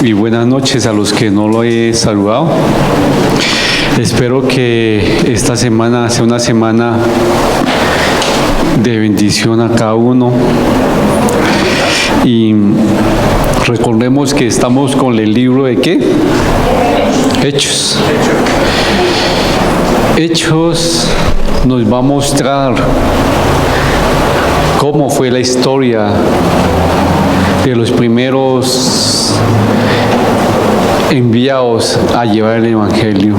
y buenas noches a los que no lo he saludado. Espero que esta semana sea una semana de bendición a cada uno. Y recordemos que estamos con el libro de ¿qué? Hechos. Hechos nos va a mostrar cómo fue la historia de los primeros enviados a llevar el Evangelio.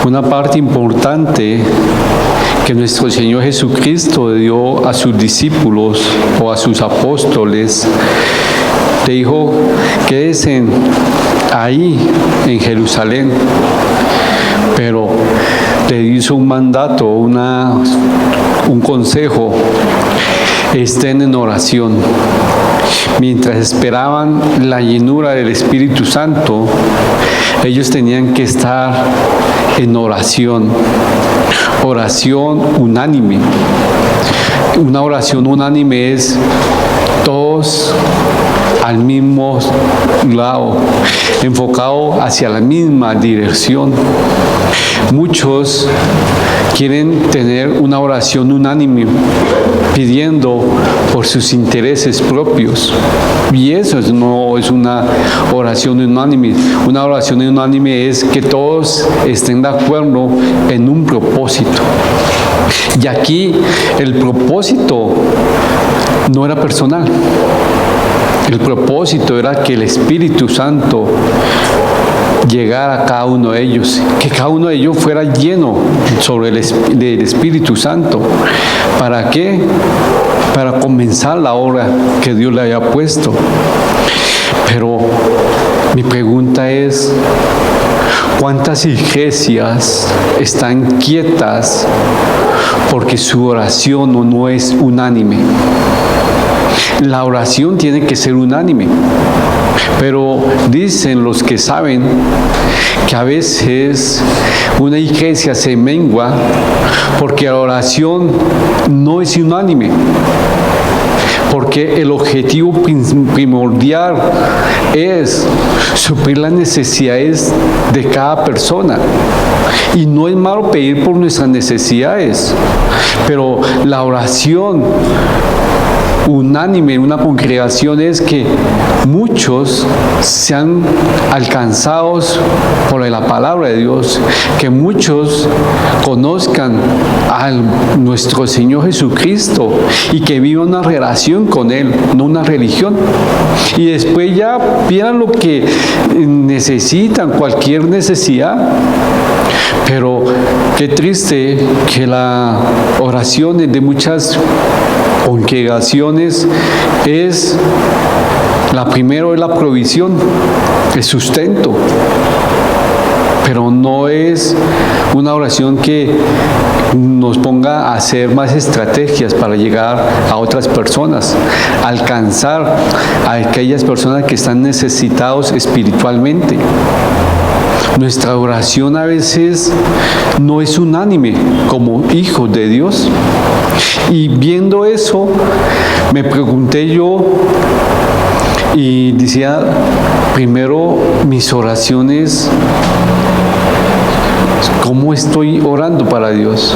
Una parte importante que nuestro Señor Jesucristo dio a sus discípulos o a sus apóstoles, le dijo: quédense ahí en Jerusalén, pero le hizo un mandato, un consejo: estén en oración. Mientras esperaban la llenura del Espíritu Santo, ellos tenían que estar en oración, oración unánime. Una oración unánime es todos al mismo lado, enfocado hacia la misma dirección. Muchos quieren tener una oración unánime, pidiendo por sus intereses propios. Y eso no es una oración unánime. Una oración unánime es que todos estén de acuerdo en un propósito. Y aquí el propósito no era personal. El propósito era que el Espíritu Santo llegara a cada uno de ellos, que cada uno de ellos fuera lleno del Espíritu Santo. ¿Para qué? Para comenzar la obra que Dios le haya puesto. Pero mi pregunta es: ¿cuántas iglesias están quietas porque su oración no es unánime? La oración tiene que ser unánime, pero dicen los que saben que a veces una iglesia se mengua porque la oración no es unánime, porque el objetivo primordial es suplir las necesidades de cada persona. Y no es malo pedir por nuestras necesidades, pero la oración unánime en una congregación es que muchos sean alcanzados por la palabra de Dios, que muchos conozcan a nuestro Señor Jesucristo y que vivan una relación con Él, no una religión. Y después ya pidan lo que necesitan, cualquier necesidad. Pero qué triste que la oración de muchas congregaciones es la primera, es la provisión, el sustento, pero no es una oración que nos ponga a hacer más estrategias para llegar a otras personas, alcanzar a aquellas personas que están necesitados espiritualmente. Nuestra oración a veces no es unánime como hijos de Dios. Y viendo eso, me pregunté yo y decía: primero, mis oraciones, ¿cómo estoy orando para Dios?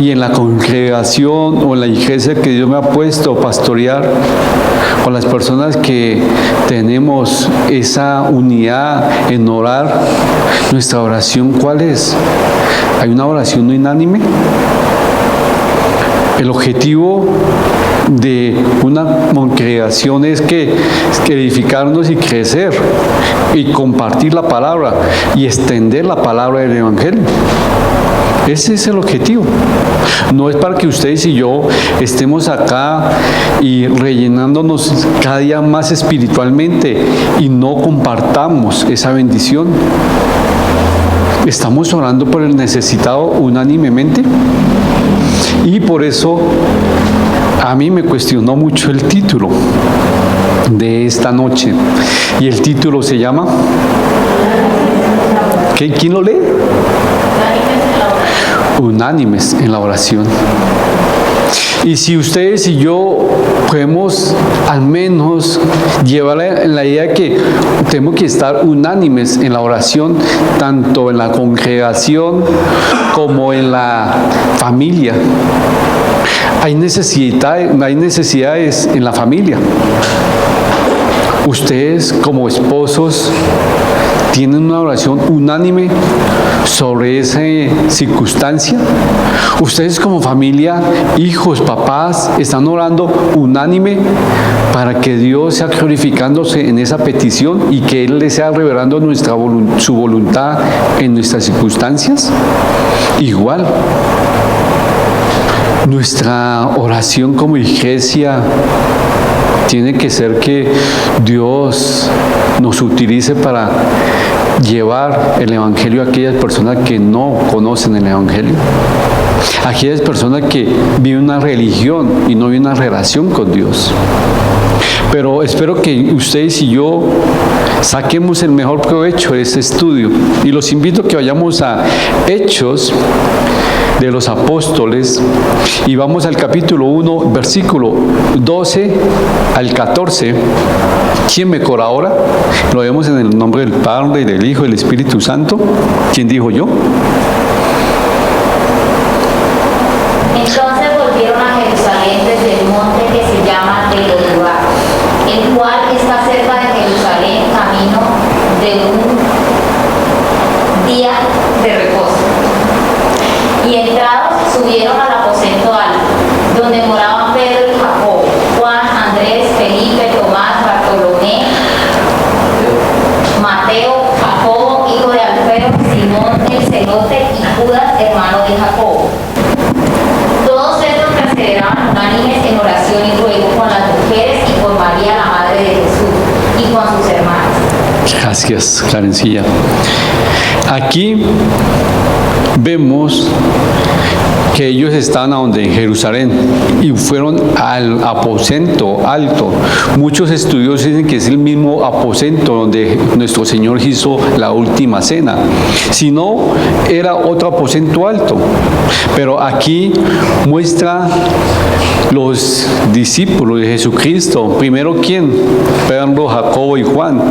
Y en la congregación o en la iglesia que Dios me ha puesto a pastorear, con las personas que tenemos esa unidad en orar, nuestra oración, ¿cuál es? ¿Hay una oración unánime? El objetivo de una congregación es que edificarnos y crecer y compartir la palabra y extender la palabra del Evangelio. Ese es el objetivo. No es para que ustedes y yo estemos acá y rellenándonos cada día más espiritualmente y no compartamos esa bendición. ¿Estamos orando por el necesitado unánimemente? Y por eso a mí me cuestionó mucho el título de esta noche. Y el título se llama... ¿Quién lo lee? Unánimes en la oración. Y si ustedes y yo podemos al menos llevar la idea que tenemos que estar unánimes en la oración, tanto en la congregación como en la familia. Hay necesidades en la familia. Ustedes como esposos tienen una oración unánime sobre esa circunstancia. Ustedes como familia, hijos, papás, están orando unánime para que Dios sea glorificándose en esa petición y que Él le sea revelando su voluntad en nuestras circunstancias. Igual, nuestra oración como iglesia tiene que ser que Dios nos utilice para llevar el Evangelio a aquellas personas que no conocen el Evangelio. Aquellas personas que viven una religión y no viven una relación con Dios. Pero espero que ustedes y yo saquemos el mejor provecho de este estudio. Y los invito a que vayamos a Hechos de los Apóstoles y vamos al capítulo 1, versículo 12 al 14. ¿Quién me colabora? Lo vemos en el nombre del Padre, y del Hijo y del Espíritu Santo. ¿Quién dijo yo? Entonces volvieron a Jerusalén desde el monte que se llama de Olivar, el cual está cerca de Jerusalén, camino de un día de reposo. Y entrados subieron al aposento alto, donde moraban Pedro y Jacobo, Juan, Andrés, Felipe, Tomás, Bartolomé, Mateo, Jacobo, hijo de Alfeo, Simón el celote y Judas, hermano de Jacobo. Todos estos perseveraban unánimes en oración y ruego con las mujeres y por María, la madre de Jesús, y con sus hermanas. Gracias, Karencilla. Aquí vemos que ellos estaban en Jerusalén y fueron al aposento alto. Muchos estudiosos dicen que es el mismo aposento donde nuestro Señor hizo la última cena. Si no, era otro aposento alto. Pero aquí muestra los discípulos de Jesucristo. Primero, ¿quién? Pedro, Jacobo y Juan.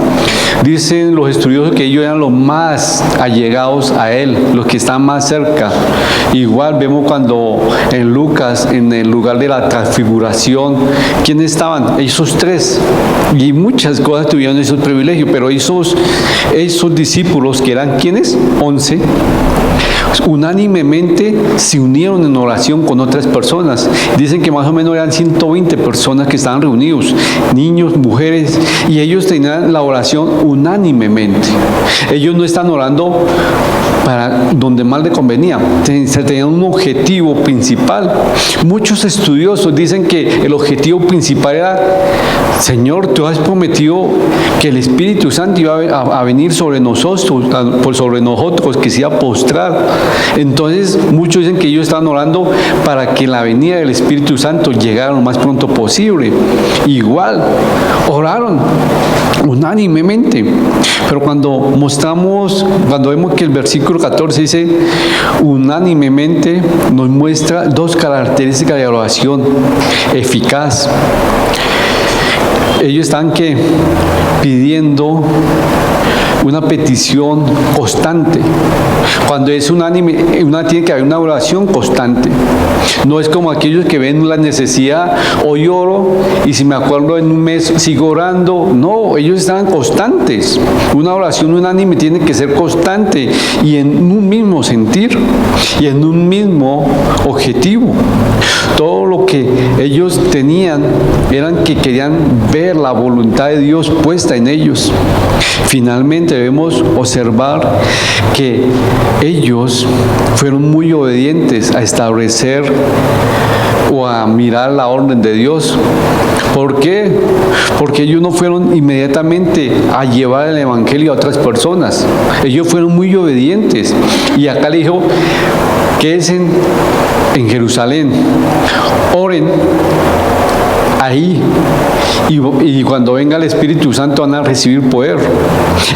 Dicen los estudiosos que ellos eran los más allegados a Él, los que están más cerca. Igual vemos cuando en Lucas, en el lugar de la transfiguración, ¿quiénes estaban? Esos tres. Y muchas cosas tuvieron esos privilegios, pero esos discípulos, que eran ¿quiénes? 11, unánimemente se unieron en oración con otras personas. Dicen que más o menos eran 120 personas que estaban reunidos, niños, mujeres, y ellos tenían la oración unánimemente. Ellos no están orando para donde más le convenía, se tenían un objetivo principal. Muchos estudiosos dicen que el objetivo principal era: Señor, tú has prometido que el Espíritu Santo iba a venir sobre nosotros, que se iba a postrar. Entonces muchos dicen que ellos estaban orando para que la venida del Espíritu Santo llegara lo más pronto posible. Igual oraron unánimemente, pero cuando vemos que el versículo 14 dice unánimemente, nos muestra dos características de oración eficaz. Ellos están pidiendo una petición constante. Cuando es unánime, tiene que haber una oración constante. No es como aquellos que ven la necesidad, hoy oro y si me acuerdo en un mes sigo orando. No, ellos están constantes. Una oración unánime tiene que ser constante y en un mismo sentir y en un mismo objetivo. Todo lo que ellos tenían eran que querían ver la voluntad de Dios puesta en ellos. Finalmente debemos observar que ellos fueron muy obedientes a establecer o a mirar la orden de Dios. ¿Por qué? Porque ellos no fueron inmediatamente a llevar el Evangelio a otras personas. Ellos fueron muy obedientes. Y acá le dijo: quédense en Jerusalén, oren ahí. Y cuando venga el Espíritu Santo van a recibir poder.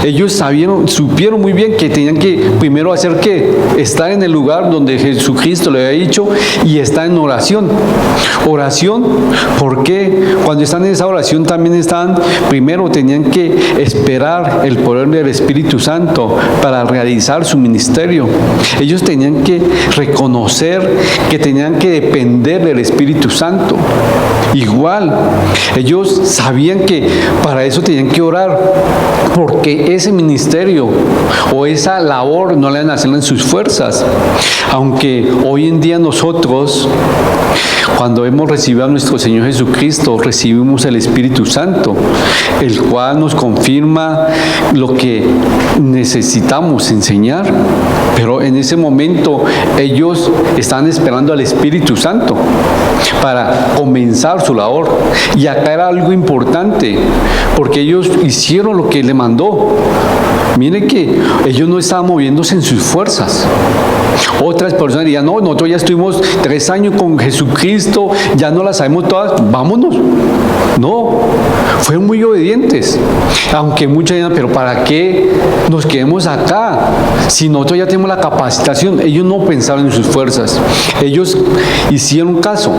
Ellos supieron muy bien que tenían que primero hacer ¿qué? Estar en el lugar donde Jesucristo le había dicho y estar en oración. Oración, porque cuando están en esa oración también primero tenían que esperar el poder del Espíritu Santo para realizar su ministerio. Ellos tenían que reconocer que tenían que depender del Espíritu Santo. Igual, ellos sabían que para eso tenían que orar, porque ese ministerio o esa labor no la iban a hacer en sus fuerzas. Aunque hoy en día nosotros, cuando hemos recibido a nuestro Señor Jesucristo, recibimos el Espíritu Santo, el cual nos confirma lo que necesitamos enseñar. Pero en ese momento ellos están esperando al Espíritu Santo para comenzar su labor. Y acá era algo importante, porque ellos hicieron lo que le mandó. Miren que ellos no estaban moviéndose en sus fuerzas. Otras personas dirían, no, nosotros ya estuvimos 3 años con Jesucristo, ya no las sabemos todas, vámonos. No, fueron muy obedientes. Aunque muchos dirían, pero ¿para qué nos quedemos acá? Si nosotros ya tenemos la capacitación. Ellos no pensaron en sus fuerzas. Ellos hicieron caso.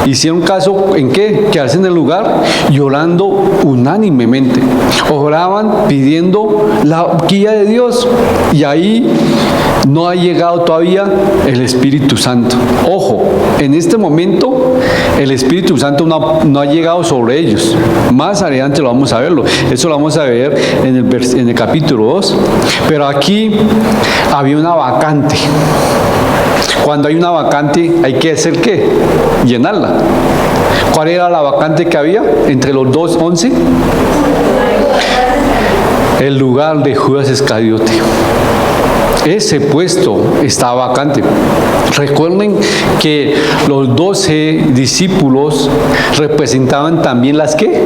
¿Hicieron caso en qué? Quedarse en el lugar y orando unánimemente. Oraban pidiendo la guía de Dios. Y ahí no ha llegado todavía el Espíritu Santo. Ojo, en este momento el Espíritu Santo no ha llegado sobre ellos. Más adelante lo vamos a verlo. Eso lo vamos a ver en el capítulo 2. Pero aquí había una vacante. Cuando hay una vacante, hay que hacer ¿qué? Llenarla. ¿Cuál era la vacante que había entre los 2:11? El lugar de Judas Iscariote. Ese puesto estaba vacante. Recuerden que los 12 discípulos representaban también las ¿qué?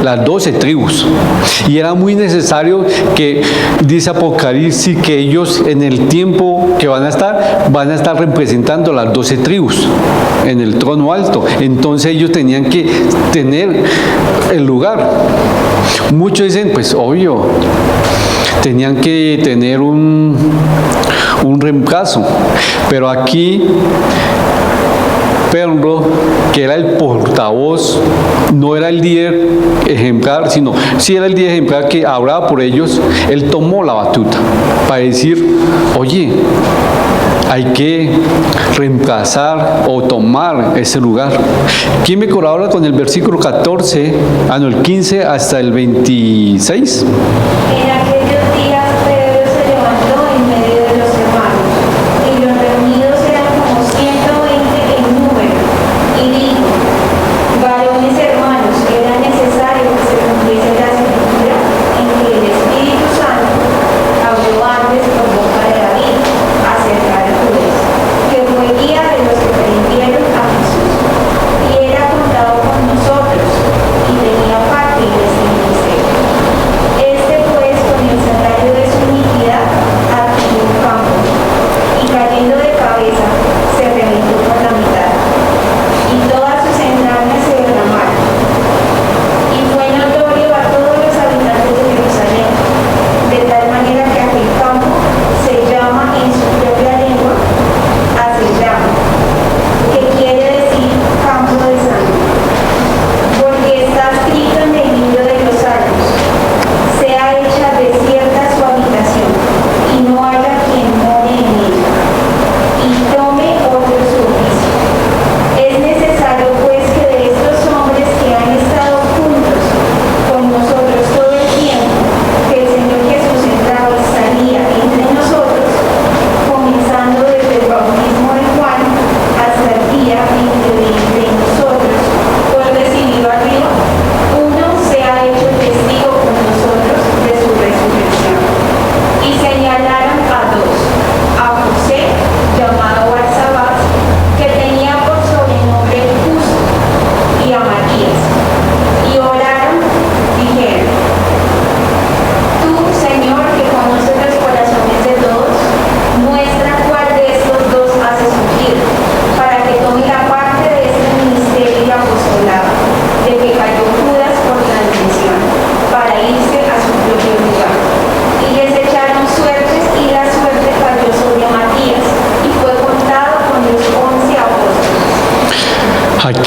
Las 12 tribus. Y era muy necesario que, dice Apocalipsis, que ellos en el tiempo que van a estar representando las 12 tribus en el trono alto. Entonces ellos tenían que tener el lugar. Muchos dicen, pues obvio, tenían que tener un reemplazo. Pero aquí Pedro, que era el portavoz, no era el líder ejemplar, sino sí era el líder ejemplar que hablaba por ellos. Él tomó la batuta para decir, oye, hay que reemplazar o tomar ese lugar. ¿Quién me colabora con el versículo 14, el 15 hasta el 26? En aquellos días Pedro se levantó en medio de los hermanos, y los reunidos eran como 120 en número, y dijo: varones hermanos, era necesario que se cumpliese la escritura en que el Espíritu Santo habló antes por boca de David acerca de Judas, que fue guía de los que prendieron a Jesús, y era contado con nosotros, y tenía parte en este ministerio. Este pues, con el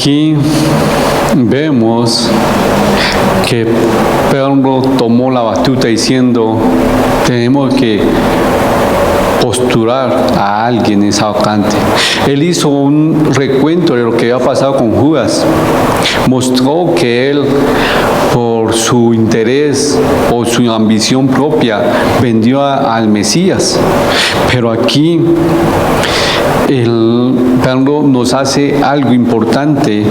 aquí vemos que Pedro tomó la batuta diciendo, tenemos que postular a alguien en esa vacante. Él hizo un recuento de lo que había pasado con Judas. Mostró que él, por su interés o su ambición propia, vendió al Mesías. Pero aquí Pedro nos hace algo importante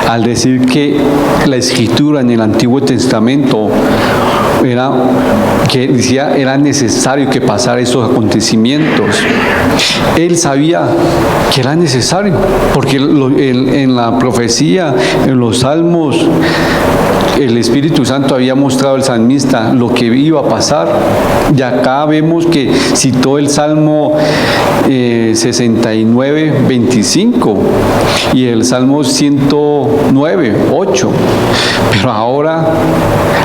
al decir que la Escritura en el Antiguo Testamento era necesario que pasara esos acontecimientos. Él sabía que era necesario, porque en la profecía, en los salmos, el Espíritu Santo había mostrado al salmista lo que iba a pasar. Y acá vemos que citó el Salmo 69, 25 y el Salmo 109, 8. Pero ahora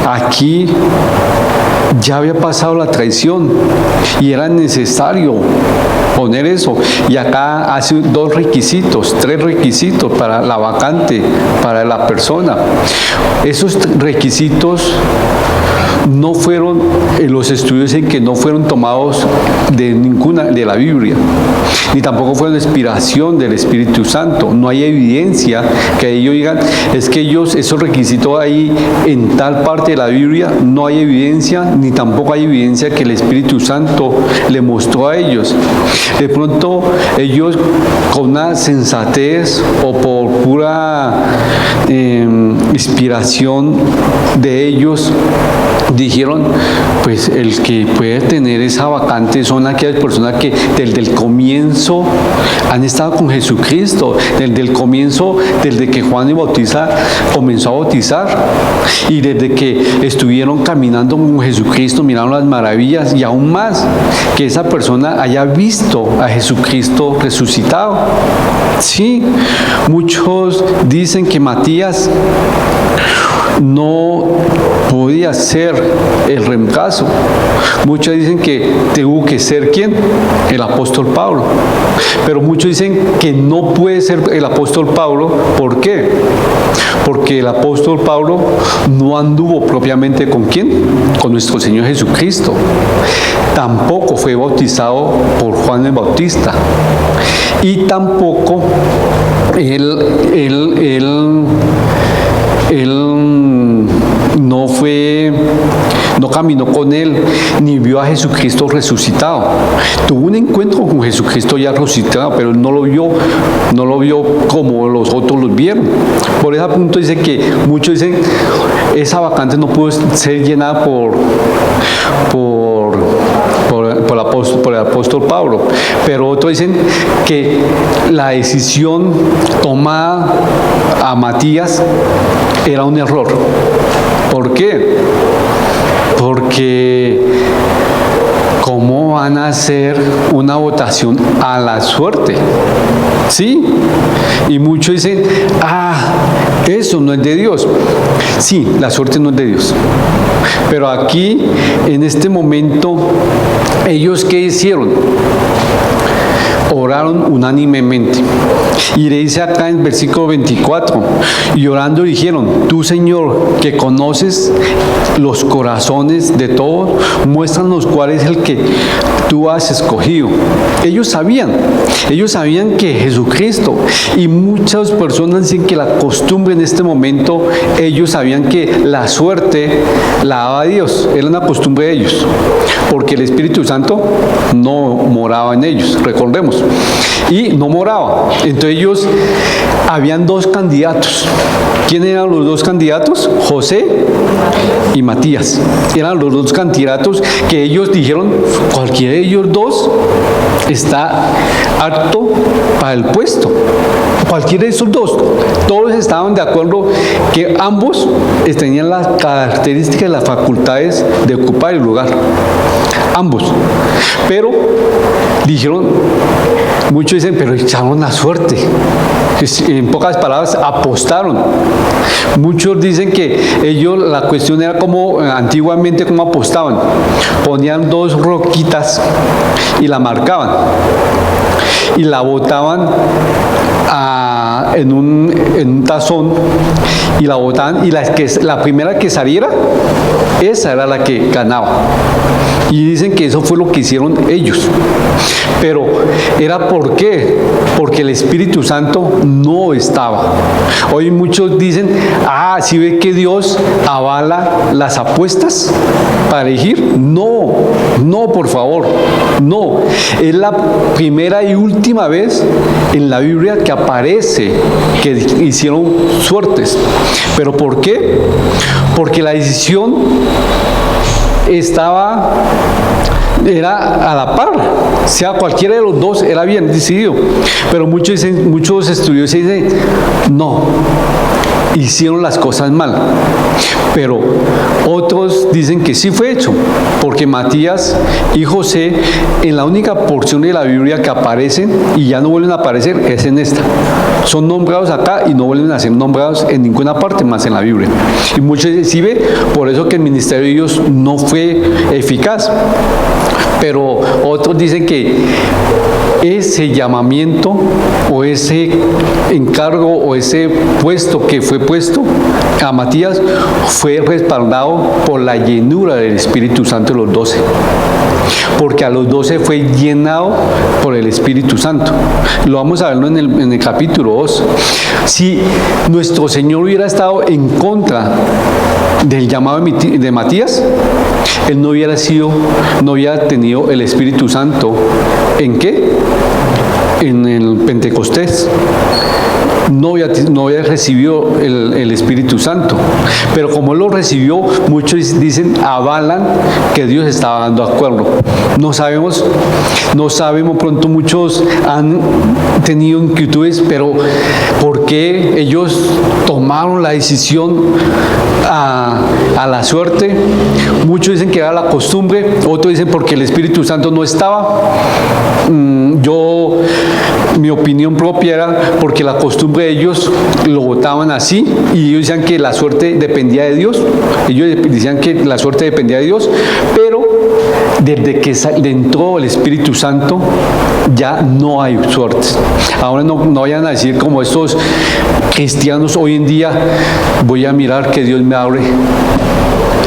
aquí ya había pasado la traición y era necesario poner eso. Y acá hace tres requisitos para la vacante, para la persona. Esos requisitos no fueron, los estudios en que no fueron tomados de ninguna de la Biblia, ni tampoco fueron inspiración del Espíritu Santo. No hay evidencia que ellos digan, es que esos requisitos ahí en tal parte de la Biblia, no hay evidencia, ni tampoco hay evidencia que el Espíritu Santo le mostró a ellos. De pronto ellos, con una sensatez o por pura inspiración de ellos, dijeron, pues el que puede tener esa vacante son aquellas personas que desde el comienzo han estado con Jesucristo, desde el comienzo, desde que Juan el Bautista comenzó a bautizar y desde que estuvieron caminando con Jesucristo, miraron las maravillas, y aún más, que esa persona haya visto a Jesucristo resucitado. Sí, muchos dicen que Matías no podía ser el reemplazo. Muchos dicen que tuvo que ser ¿quién? El apóstol Pablo. Pero muchos dicen que no puede ser el apóstol Pablo. ¿Por qué? Porque el apóstol Pablo no anduvo propiamente ¿con quién? Con nuestro Señor Jesucristo. Tampoco fue bautizado por Juan el Bautista. Y tampoco él no caminó con él, ni vio a Jesucristo resucitado. Tuvo un encuentro con Jesucristo ya resucitado, pero no lo vio como los otros los vieron. Por ese punto dice que muchos dicen, esa vacante no pudo ser llenada por el apóstol Pablo, pero otros dicen que la decisión tomada a Matías era un error. ¿Por qué? Porque ¿cómo van a hacer una votación a la suerte? ¿Sí? Y muchos dicen, eso no es de Dios. Sí, la suerte no es de Dios. Pero aquí, en este momento, ¿ellos qué hicieron? Oraron unánimemente. Y le dice acá en versículo 24, y orando dijeron, tú Señor, que conoces los corazones de todos, muéstranos cuál es el que tú has escogido. Ellos sabían que Jesucristo, y muchas personas dicen que la costumbre en este momento, ellos sabían que la suerte la daba Dios, era una costumbre de ellos, porque el Espíritu Santo no moraba en ellos, recordemos. Y no moraba. Entonces ellos, habían dos candidatos. ¿Quién eran los dos candidatos? José y Matías. Eran los dos candidatos que ellos dijeron, cualquiera de ellos dos está apto para el puesto. Cualquiera de esos dos. Todos estaban de acuerdo que ambos tenían las características, las facultades de ocupar el lugar. Ambos. Pero dijeron, muchos dicen, pero echaron la suerte. En pocas palabras, apostaron. Muchos dicen que ellos, la cuestión era como antiguamente, como apostaban. Ponían dos roquitas y la marcaban y la botaban en un tazón y la botaban, y la primera que saliera, esa era la que ganaba. Y dicen que eso fue lo que hicieron ellos. Pero ¿era por qué? Porque el Espíritu Santo no estaba. Hoy muchos dicen, ¿sí ve que Dios avala las apuestas para elegir? No, por favor, no. Es la primera y última vez en la Biblia que aparece que hicieron suertes. ¿Pero por qué? Porque la decisión era a la par, sea cualquiera de los dos era bien decidido, pero muchos estudiosos dicen, no, hicieron las cosas mal, pero otros dicen que sí fue hecho, porque Matías y José, en la única porción de la Biblia que aparecen y ya no vuelven a aparecer, es en esta. Son nombrados acá y no vuelven a ser nombrados en ninguna parte más en la Biblia. Y muchos dicen, sí ve, por eso que el ministerio de ellos no fue eficaz. Pero otros dicen que ese llamamiento o ese encargo o ese puesto que fue puesto a Matías fue respaldado por la llenura del Espíritu Santo de los 12. Porque a los 12 fue llenado por el Espíritu Santo. Lo vamos a verlo en el capítulo 2. Si nuestro Señor hubiera estado en contra del llamado de Matías, él no hubiera tenido el Espíritu Santo. ¿En qué? En el Pentecostés. No había recibido el Espíritu Santo, pero como él lo recibió, muchos dicen, avalan que Dios estaba dando acuerdo. No sabemos, pronto muchos han tenido inquietudes, pero ¿por qué ellos tomaron la decisión a la suerte? Muchos dicen que era la costumbre, otros dicen porque el Espíritu Santo no estaba. Mi opinión propia era porque la costumbre de ellos lo votaban así, y ellos decían que la suerte dependía de Dios. Ellos decían que la suerte dependía de Dios, pero desde que entró el Espíritu Santo ya no hay suertes. Ahora no vayan a decir como estos cristianos hoy en día, voy a mirar que Dios me abre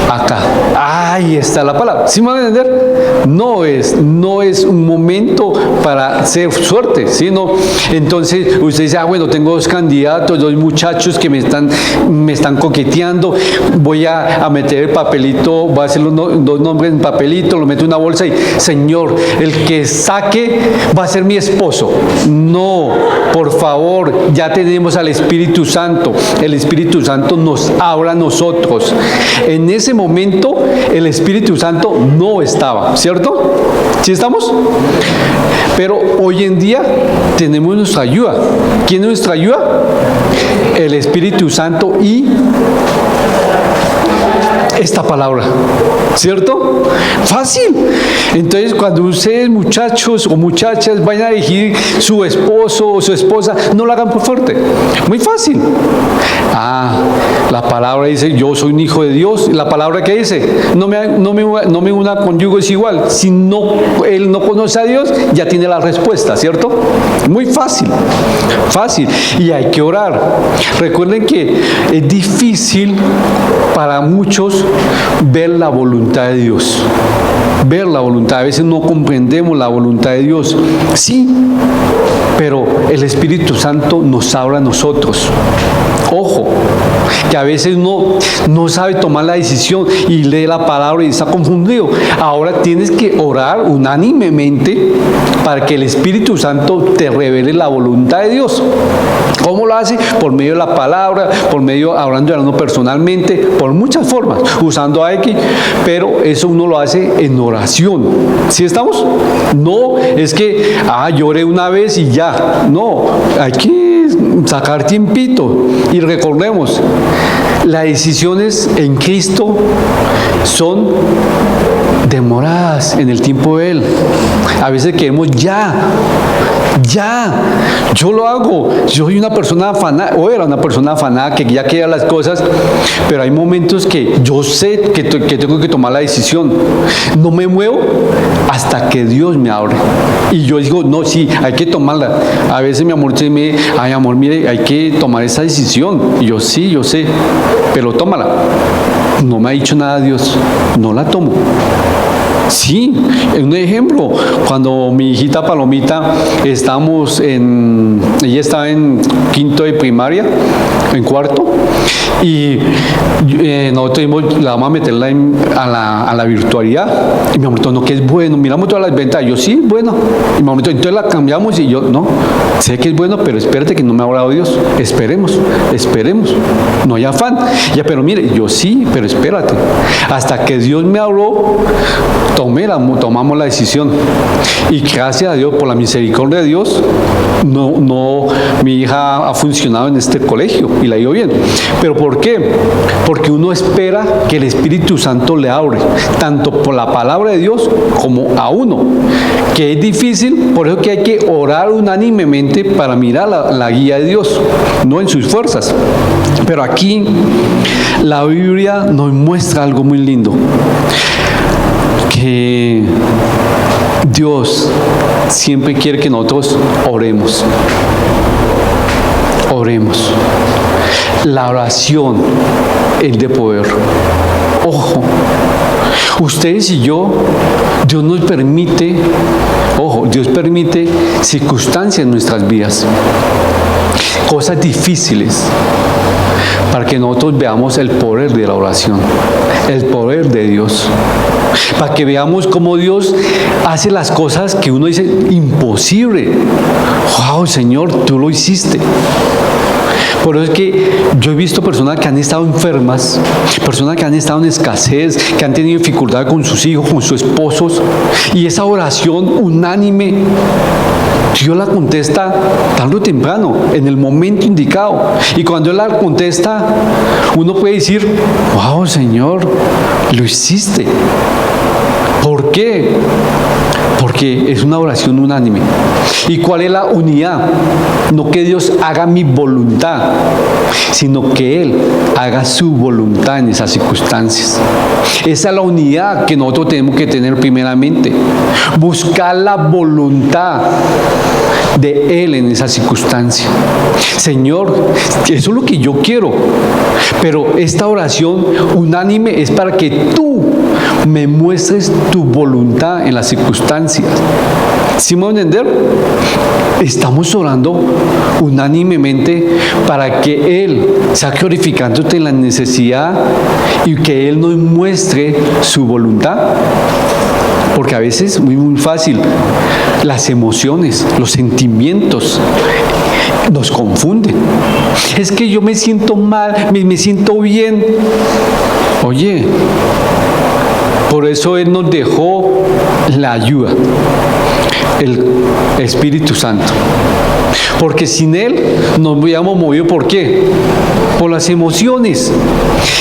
acá. Ahí está la palabra. ¿Sí me van a entender? No es un momento para hacer suerte, sino entonces usted dice, bueno, tengo dos candidatos, dos muchachos que me están coqueteando, voy a meter el papelito, voy a hacer los dos nombres en papelito, lo meto en una bolsa y, Señor, el que saque va a ser mi esposo. No, por favor, ya tenemos al Espíritu Santo. El Espíritu Santo nos habla a nosotros. En ese momento el Espíritu Santo no estaba, ¿cierto? ¿Sí estamos? Pero hoy en día tenemos nuestra ayuda. ¿Quién es nuestra ayuda? El Espíritu Santo y esta palabra, ¿cierto? Fácil. Entonces, cuando ustedes, muchachos o muchachas, vayan a elegir su esposo o su esposa, no lo hagan por fuerte. Muy fácil. La palabra dice, yo soy un hijo de Dios. La palabra que dice, no me una con yugo es igual. Si él no conoce a Dios, ya tiene la respuesta, ¿cierto? Muy fácil. Fácil. Y hay que orar. Recuerden que es difícil para muchos ver la voluntad de Dios. Ver la voluntad. A veces no comprendemos la voluntad de Dios. Sí, pero el Espíritu Santo nos habla a nosotros. Ojo, que a veces no sabe tomar la decisión y lee la palabra y está confundido. Ahora tienes que orar unánimemente para que el Espíritu Santo te revele la voluntad de Dios. ¿Cómo lo hace? Por medio de la palabra, por medio, hablando personalmente, por muchas formas, usando a X, pero eso uno lo hace en oración. ¿Sí estamos? No es que, lloré una vez y ya. No, hay que sacar tiempito. Y recordemos, las decisiones en Cristo son demoradas en el tiempo de Él. A veces queremos ya. Yo lo hago. Yo soy una persona afanada, o era una persona afanada que ya quería las cosas, pero hay momentos que yo sé que tengo que tomar la decisión. No me muevo hasta que Dios me abre. Y yo digo, no, sí, hay que tomarla. A veces mi amor ay amor, mire, hay que tomar esa decisión. Y yo, sí, yo sé, pero tómala. No me ha dicho nada Dios, no la tomo. Sí, un ejemplo, cuando mi hijita Palomita ella estaba en quinto de primaria, en cuarto, y nosotros la vamos a meterla a la virtualidad, y mi amor, no, que es bueno, miramos todas las ventas, yo sí, bueno, y mi amor, entonces la cambiamos, y yo, no, sé que es bueno, pero espérate que no me ha hablado Dios, esperemos, no hay afán, ya, pero mire, yo sí, pero espérate, hasta que Dios me habló, tomamos la decisión, y gracias a Dios, por la misericordia de Dios, mi hija ha funcionado en este colegio y la ha ido bien. ¿Pero por qué? Porque uno espera que el Espíritu Santo le abre, tanto por la palabra de Dios como a uno, que es difícil, por eso que hay que orar unánimemente para mirar la guía de Dios, no en sus fuerzas. Pero aquí la Biblia nos muestra algo muy lindo, que Dios siempre quiere que nosotros oremos. La oración es de poder. Ojo, ustedes y yo, Dios permite circunstancias en nuestras vidas, cosas difíciles, para que nosotros veamos el poder de la oración, el poder de Dios, para que veamos cómo Dios hace las cosas que uno dice imposible. ¡Wow, Señor, tú lo hiciste! Por eso es que yo he visto personas que han estado enfermas, personas que han estado en escasez, que han tenido dificultad con sus hijos, con sus esposos, y esa oración unánime, Dios la contesta tarde o temprano, en el momento indicado. Y cuando Él la contesta, uno puede decir, wow, Señor, lo hiciste. ¿Por qué? Porque es una oración unánime. ¿Y cuál es la unidad? No que Dios haga mi voluntad, sino que Él haga su voluntad en esas circunstancias. Esa es la unidad que nosotros tenemos que tener primeramente. Buscar la voluntad de Él en esa circunstancia. Señor, eso es lo que yo quiero. Pero esta oración unánime es para que tú me muestres tu voluntad en las circunstancias. ¿Sí me van a entender? Estamos orando unánimemente para que Él sea glorificándote en la necesidad y que Él nos muestre su voluntad. Porque a veces es muy fácil, las emociones, los sentimientos nos confunden. Es que yo me siento mal, me siento bien. Oye, por eso Él nos dejó la ayuda, el Espíritu Santo. Porque sin Él nos habíamos movido, ¿por qué? Por las emociones.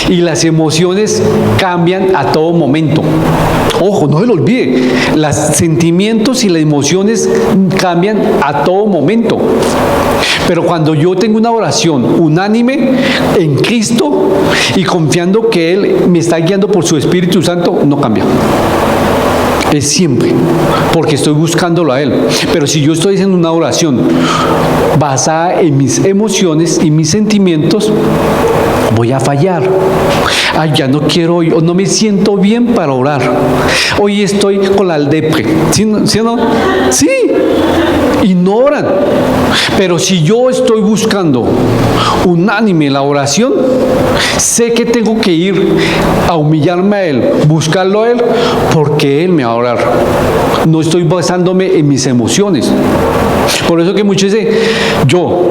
Y las emociones cambian a todo momento. Ojo, no se lo olvide. Los sentimientos y las emociones cambian a todo momento. Pero cuando yo tengo una oración unánime en Cristo y confiando que Él me está guiando por su Espíritu Santo, no cambia. Es siempre, porque estoy buscándolo a Él. Pero si yo estoy haciendo una oración basada en mis emociones y mis sentimientos, voy a fallar. Ay, ya no quiero hoy, o no me siento bien para orar. Hoy estoy con la depre. ¿Sí o no? Sí. Y no oran. Pero si yo estoy buscando unánime la oración, sé que tengo que ir a humillarme a Él, buscarlo a Él, porque Él me va a orar. No estoy basándome en mis emociones. Por eso que muchos dicen, yo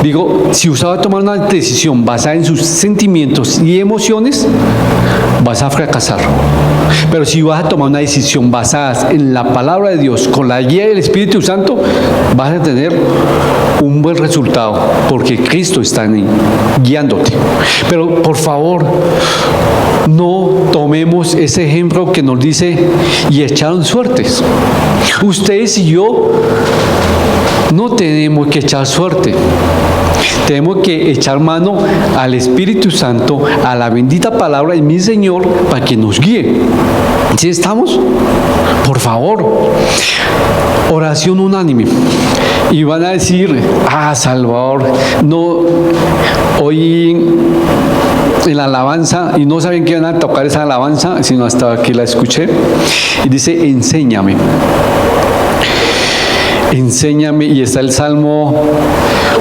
digo, si usted va a tomar una decisión basada en sus sentimientos y emociones, vas a fracasar. Pero si vas a tomar una decisión basada en la palabra de Dios, con la guía del Espíritu Santo, vas a tener un buen resultado, porque Cristo está en ahí, guiándote. Pero por favor, no tomemos ese ejemplo que nos dice, y echaron suertes. Ustedes y yo no tenemos que echar suerte. Tenemos que echar mano al Espíritu Santo, a la bendita palabra de mi Señor, para que nos guíe. ¿Sí estamos? Por favor. Oración unánime. Y van a decir, Salvador, no, hoy en la alabanza, y no saben que van a tocar esa alabanza, sino hasta que la escuché, y dice, enséñame. Enséñame, y está el Salmo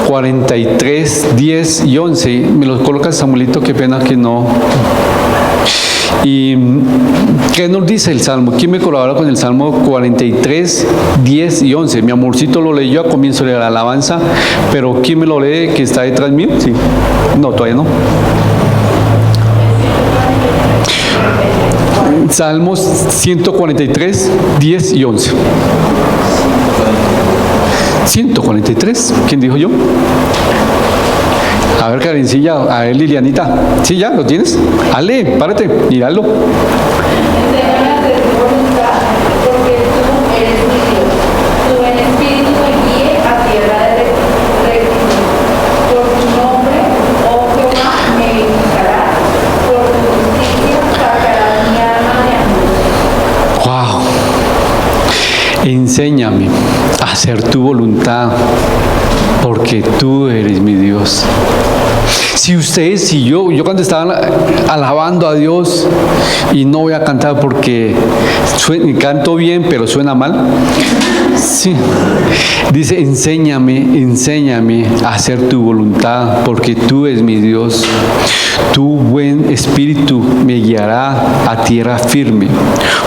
43, 10 y 11. Me los coloca Samuelito, qué pena que no. ¿Y qué nos dice el Salmo? ¿Quién me colabora con el Salmo 43, 10 y 11? Mi amorcito lo leyó a comienzo de la alabanza, pero ¿quién me lo lee que está detrás mío? Sí. No, todavía no. Salmos 143, 10 y 11. 143, ¿quién dijo yo? A ver, Karencilla, a ver, Lilianita. ¿Sí, ya? ¿Lo tienes? Ale, párate, míralo. Enséñame a hacer tu voluntad, porque tú eres mi Dios. Tu buen espíritu me guíe a tierra de rectitud. Por tu nombre, oh Jehová, me edificarás. Por tu justicia sacarás mi alma de angustia. ¡Wow! Enséñame a hacer tu voluntad, porque tú eres mi Dios. Si ustedes y yo cuando estaba alabando a Dios, y no voy a cantar porque canto bien, pero suena mal. Sí. Dice, enséñame a hacer tu voluntad, porque tú eres mi Dios. Tu buen espíritu me guiará a tierra firme.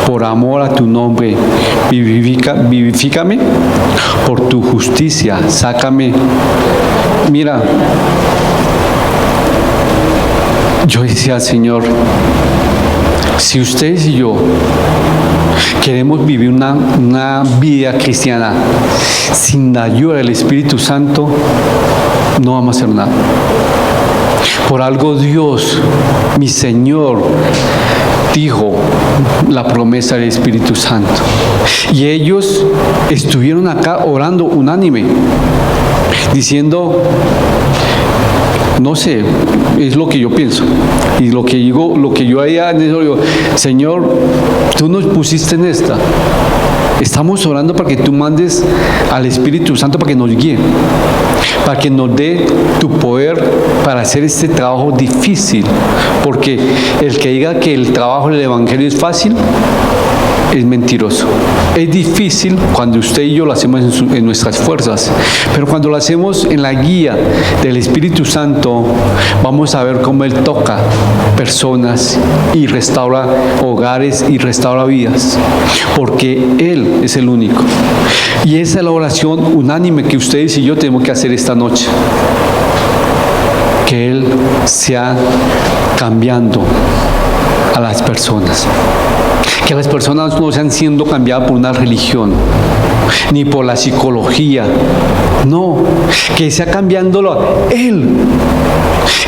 Por amor a tu nombre, vivifícame. Por tu justicia, sácame. Mira, yo decía al Señor, si ustedes y yo queremos vivir una vida cristiana sin la ayuda del Espíritu Santo, no vamos a hacer nada. Por algo Dios, mi Señor, dijo la promesa del Espíritu Santo. Y ellos estuvieron acá orando unánime, diciendo, no sé, es lo que yo pienso. Y lo que digo, lo que yo haría en eso, digo, Señor, tú nos pusiste en esta. Estamos orando para que tú mandes al Espíritu Santo para que nos guíe, para que nos dé tu poder para hacer este trabajo difícil. Porque el que diga que el trabajo del Evangelio es fácil, es mentiroso. Es difícil cuando usted y yo lo hacemos en nuestras fuerzas, pero cuando lo hacemos en la guía del Espíritu Santo, vamos a ver cómo Él toca personas y restaura hogares y restaura vidas, porque Él es el único. Y esa es la oración unánime que ustedes y yo tenemos que hacer esta noche. Que Él sea cambiando a las personas. Que las personas no sean siendo cambiadas por una religión, ni por la psicología. No, que sea cambiándolo a Él.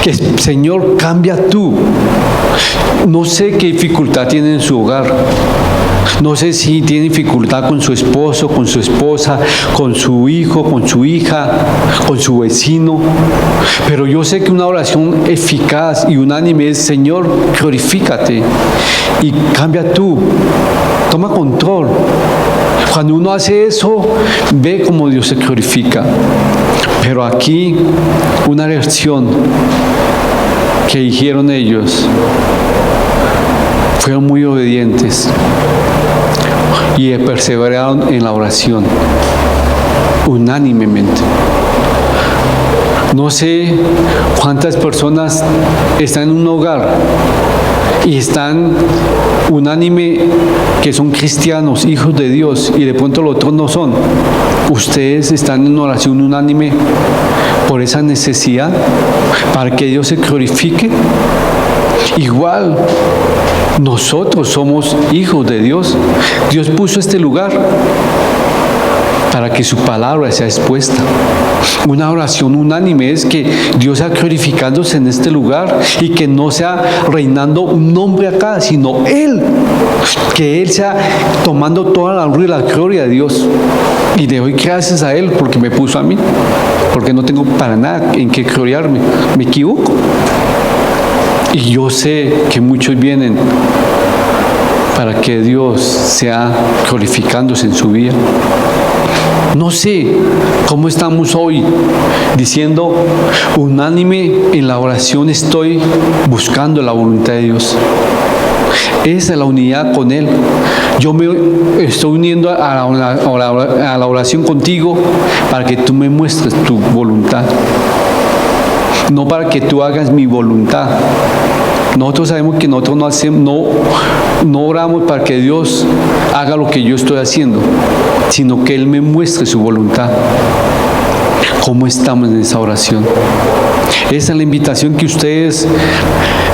Que Señor, cambia tú. No sé qué dificultad tiene en su hogar. No sé si tiene dificultad con su esposo, con su esposa, con su hijo, con su hija, con su vecino. Pero yo sé que una oración eficaz y unánime es, Señor, glorifícate y cambia tú. Toma control. Cuando uno hace eso, ve cómo Dios se glorifica. Pero aquí, una lección que dijeron ellos, fueron muy obedientes y perseveraron en la oración unánimemente. No sé cuántas personas están en un hogar y están unánime que son cristianos, hijos de Dios, y de pronto los otros no son. Ustedes están en oración unánime por esa necesidad para que Dios se glorifique. Igual Nosotros somos hijos de Dios. Dios puso este lugar para que su palabra sea expuesta. Una oración unánime es que Dios sea glorificándose en este lugar y que no sea reinando un hombre acá, sino Él. Que Él sea tomando toda la honra y la gloria de Dios. Y le doy gracias a Él porque me puso a mí. Porque no tengo para nada en qué gloriarme. Me equivoco. Y yo sé que muchos vienen para que Dios sea glorificándose en su vida. No sé cómo estamos hoy diciendo unánime en la oración estoy buscando la voluntad de Dios. Esa es la unidad con Él. Yo me estoy uniendo a la oración contigo para que tú me muestres tu voluntad. No para que tú hagas mi voluntad. Nosotros sabemos que nosotros no oramos para que Dios haga lo que yo estoy haciendo, sino que Él me muestre su voluntad. ¿Cómo estamos en esa oración? Esa es la invitación que ustedes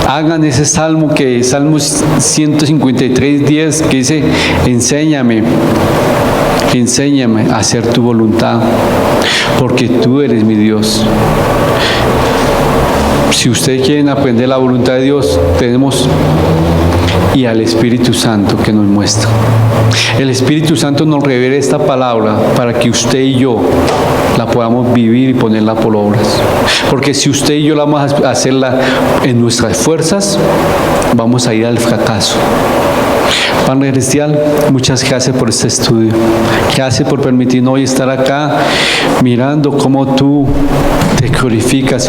hagan ese salmo, que Salmo 153:10, que dice, enséñame a hacer tu voluntad, porque tú eres mi Dios. Si ustedes quieren aprender la voluntad de Dios, tenemos y al Espíritu Santo que nos muestra. El Espíritu Santo nos revela esta palabra para que usted y yo la podamos vivir y ponerla por obras. Porque si usted y yo la vamos a hacerla en nuestras fuerzas, vamos a ir al fracaso. Padre Celestial, muchas gracias por este estudio. Gracias por permitirnos hoy estar acá mirando cómo tú te glorificas